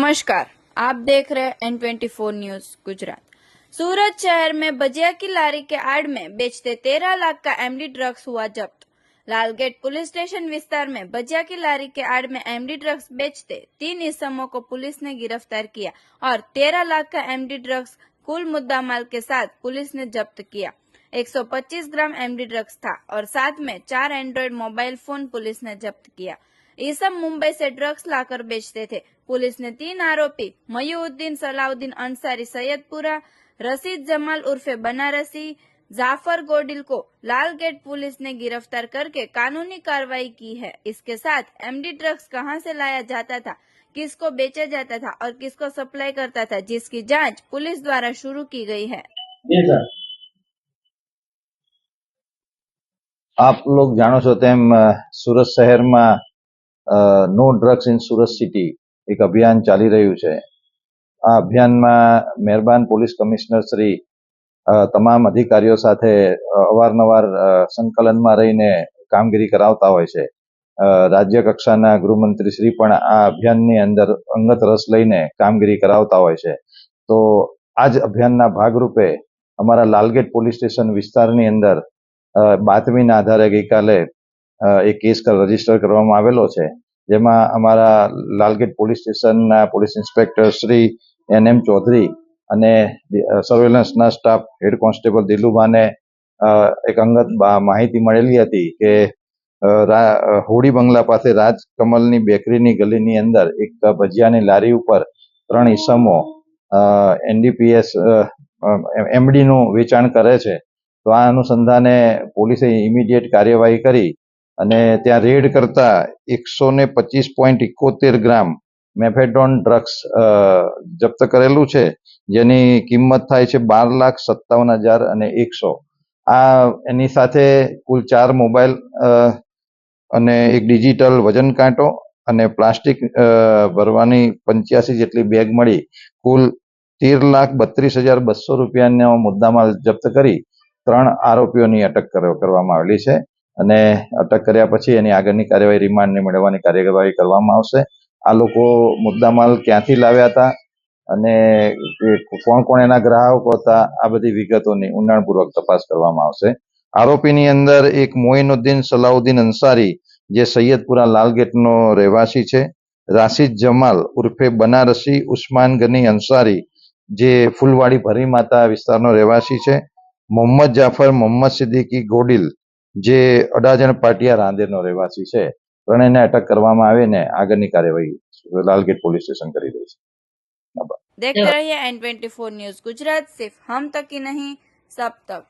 नमस्कार, आप देख रहे हैं N24 न्यूज गुजरात। सूरत शहर में भजिया की लारी के आड़ में बेचते 13 लाख का एमडी ड्रग्स हुआ जब्त। लालगेट पुलिस स्टेशन विस्तार में भजिया की लारी के आड़ में एमडी ड्रग्स बेचते 3 इस्मों को पुलिस ने गिरफ्तार किया और 13 लाख का एमडी ड्रग्स कुल मुद्दामाल के साथ पुलिस ने जब्त किया। 125 ग्राम एमडी ड्रग्स था और साथ में 4 एंड्रॉइड मोबाइल फोन पुलिस ने जब्त किया। ये सब मुंबई से ड्रग्स लाकर बेचते थे। पुलिस ने 3 आरोपी मयूउद्दीन, सलाउद्दीन अंसारी, सैयदपुरा, रशीद जमाल उर्फे बनारसी, जाफर गोडिल को लालगेट पुलिस ने गिरफ्तार करके कानूनी कार्रवाई की है। इसके साथ एमडी ड्रग्स कहां से लाया जाता था, किसको बेचा जाता था और किसको सप्लाई करता था, जिसकी जांच पुलिस द्वारा शुरू की गई है। आप लोग जाणो छो तेम सूरत शहर में no drugs in Surat city एक अभियान चाली रह्यु छे। आ अभियान में मेहरबान पोलीस कमिश्नर श्री तमाम अधिकारीओ साथे अवारनवार संकलन में रहीने कामगीरी करावता होय छे। राज्य कक्षाना गृहमंत्री श्री पण आ अभियाननी अंदर अंगत रस लईने कामगीरी करावता होय छे। तो आज अभियानना भागरूपे अमारा लालगेट पोलीस स्टेशन विस्तारनी अंदर बातमीना आधारे गईकाले एक केस रजिस्टर करवामां आवेलो छे, जेमां अमारा लालगेट पोलीस स्टेशनना police inspector Shri NM Chaudhari अने सर्वेलन्सना स्टाफ हेड कोन्स्टेबल दिलुभाने एक अंगत माहिती मळेली हती के होडी बंगला पासे राजकमलनी बेकरीनी गलीनी अंदर एक भजियानी लारी उपर 3 ईसमो NDPS MD નું વેચાણ કરે છે। तो आ अनुसंधाने पोलीसे इमीडिएट कार्यवाही करी अने त्यां रेड करता 125.71 ग्राम मेफेडोन ड्रग्स जप्त करेलू छे, जेनी किंमत थाय छे 12,57,100। आ एनी साथे कुल 4 मोबाइल अने एक डिजिटल वजन कांटो अने प्लास्टिक भरवानी 85 जेटली बेग मळी कुल 13,32,200 रूपियानो मुद्दामाल जप्त करी 3 आरोपीओनी अटक करवामां आवेली छे अने अटक कर्या पछी एनी आगळनी कार्यवाही रिमांडने मेळववानी कार्यवाही करवामां आवशे। आ लोको मुद्दामाल क्यांथी लाव्या हता अने कोण कोण एना ग्राहको हता आ बधी विगतोनी ઊંડાણપૂર્વક तपास करवामां आवशे। आरोपीनी अंदर एक मोइनुद्दीन सलाउद्दीन अंसारी जे सैयदपुरा लालगेटनो રહેવાસી छे, राशिद जमाल उर्फे बनारसी उस्मान गनी अंसारी जे फूलवाड़ी भरी माता विस्तारनो રહેવાસી छे, मोहम्मद जाफर मोहम्मद सिद्दीकी गोडिल जे अडाजण पाटिया रांदेरनो રહેવાસી छे। ત્રણેયને અટક કરવામાં આવીને આગળની કાર્યવાહી લાલગેટ પોલીસ સ્ટેશન કરી રહી છે। देखते रहिए N24 न्यूज गुजरात, सिर्फ हम तक ही नहीं सब तक।